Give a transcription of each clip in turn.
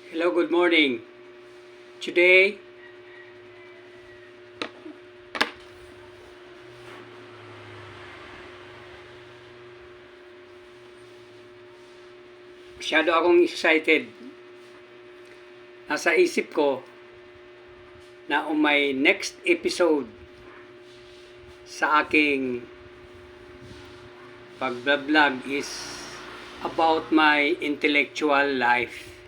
Hello, good morning. Today, masyado akong excited. Nasa isip ko na may next episode sa aking pag-vlog is about my intellectual life.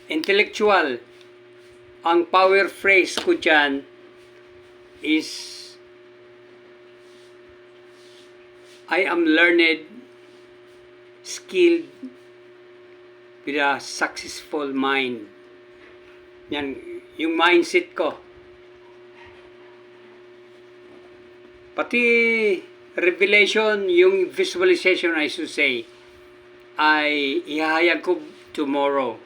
Intellectual, ang power phrase ko dyan is I am learned, skilled, with a successful mind. Yan, yung mindset ko. Pati revelation, yung visualization I should say, ay ihahayag ko tomorrow.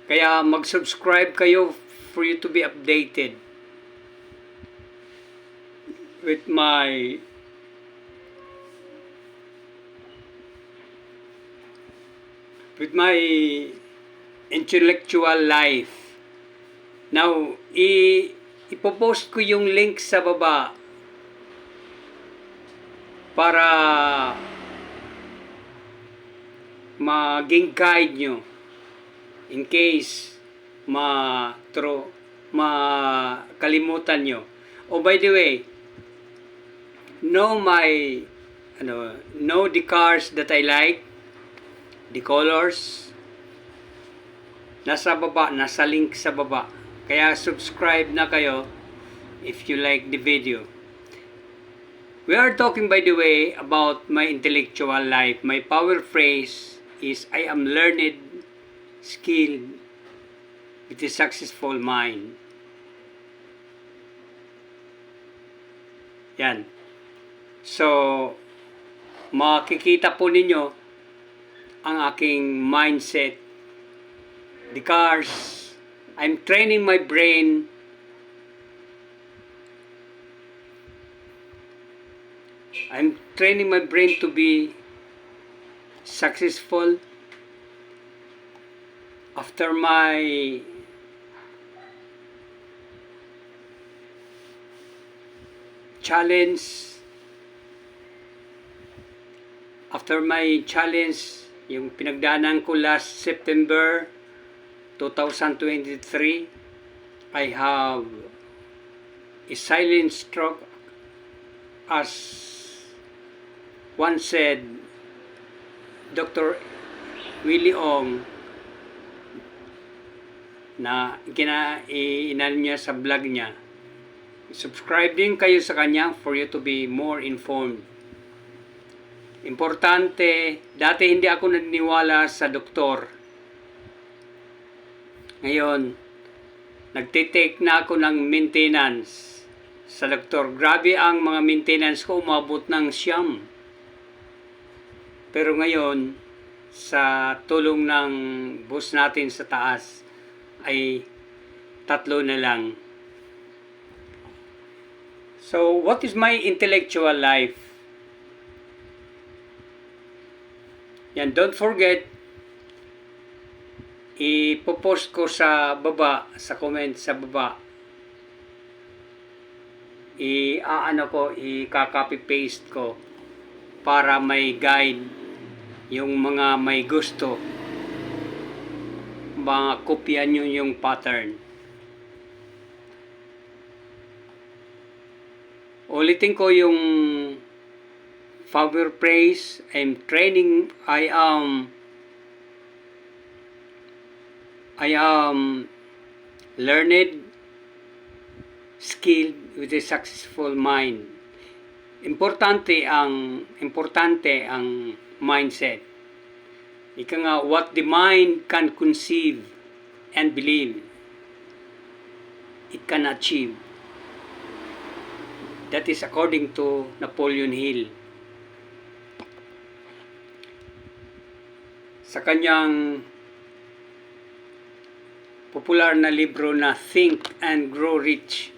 Kaya mag-subscribe kayo for you to be updated with my intellectual life. Now, ipopost ko yung link sa baba para maging guide nyo in case makalimutan nyo. Oh, by the way, know the cars that I like, the colors, nasa baba, nasa link sa baba. Kaya subscribe na kayo if you like the video. We are talking, by the way, about my intellectual life. My power phrase is I am learned, skilled, with a successful mind. Yan. So, makikita po ninyo ang aking mindset. The cars, I'm training my brain to be successful after my challenge. Yung pinagdaanan ko last September 2023, I have a silent stroke, as once said Dr. Willie Ong, na inano niya sa vlog niya. Subscribe din kayo sa kanya for you to be more informed. Importante, dati hindi ako naniniwala sa doktor. Ngayon, nagtitake na ako ng maintenance sa doktor. Grabe ang mga maintenance ko, umabot ng 9. Pero ngayon, sa tulong ng boss natin sa taas, ay 3 na lang. So, what is my intellectual life? Yan, don't forget, ipopost ko sa baba, sa comment sa baba. I-copy paste ko para may guide yung mga may gusto. Kopyahan nyo yung pattern. Ulitin ko yung power phrase. I am learned, skilled, with a successful mind. Importante ang mindset. Ika nga, what the mind can conceive and believe, it can achieve. That is according to Napoleon Hill. Sa kanyang popular na libro na Think and Grow Rich.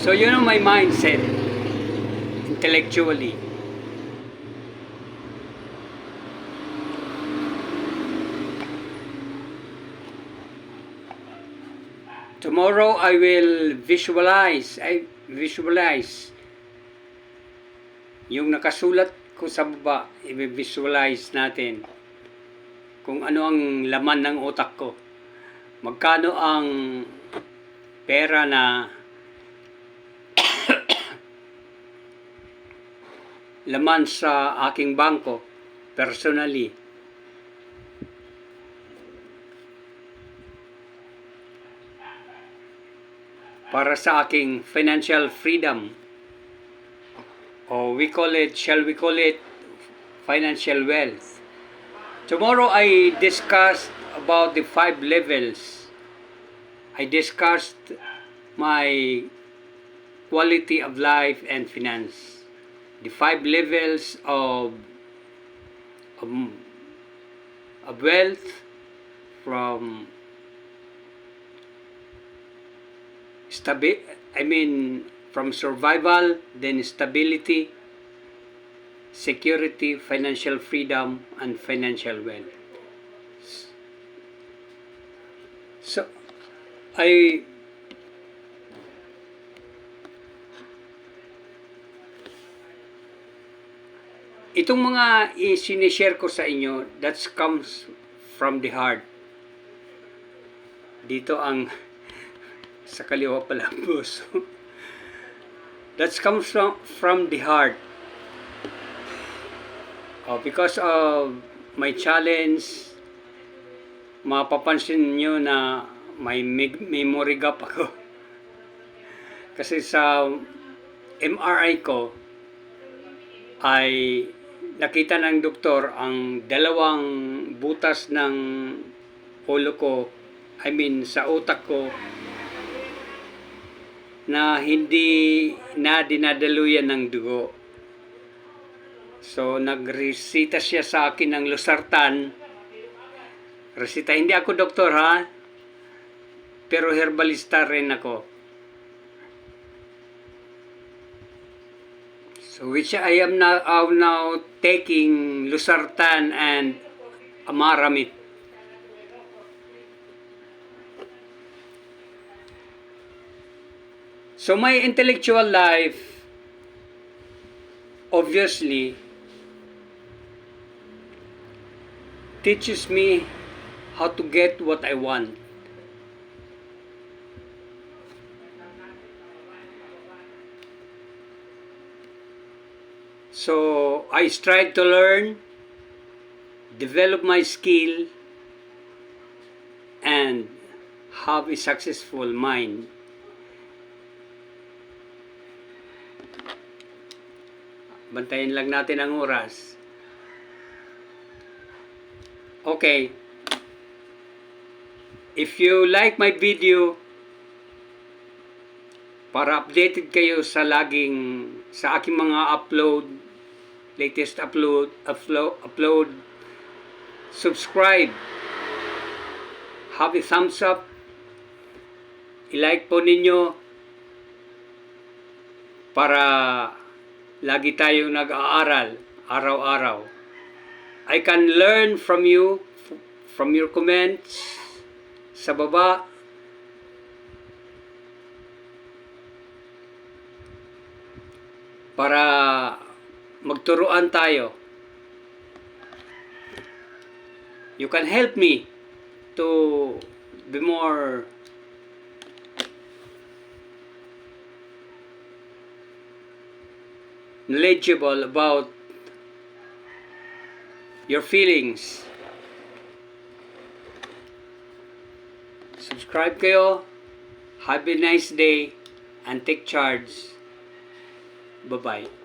So you know my mindset intellectually. Tomorrow I will visualize yung nakasulat ko sa baba. I-visualize natin kung ano ang laman ng utak ko. Magkano ang pera na laman sa aking bangko personally. Para sa aking financial freedom. Or shall we call it financial wealth. Tomorrow I discussed about the 5 levels. I discussed my quality of life and finance. The 5 levels of wealth, from from survival, then stability, security, financial freedom, and financial wealth. So, itong mga sinishare ko sa inyo, that comes from the heart. Dito ang sa kaliwa pala ang puso. That comes from the heart. Because of my challenge, mapapansin nyo na may memory gap ako. Kasi sa MRI ko ay nakita ng doktor ang 2 butas ng ulo ko, sa utak ko, na hindi na dinadaluyan ng dugo. So, nagresita siya sa akin ng losartan. Resita, hindi ako doktor ha, pero herbalista rin ako. So, which I am now taking losartan and amaramid. So my intellectual life, obviously, teaches me how to get what I want. So I strive to learn, develop my skill, and have a successful mind. Bantayin lang natin ang oras. Okay. If you like my video, para updated kayo sa aking mga latest upload, subscribe, have a thumbs up, i-like po ninyo para lagi tayong nag-aaral araw-araw. I can learn from you, from your comments sa baba. Para magturuan tayo. You can help me to be more knowledgeable about your feelings. Subscribe kayo. Have a nice day and take charge. Bye-bye.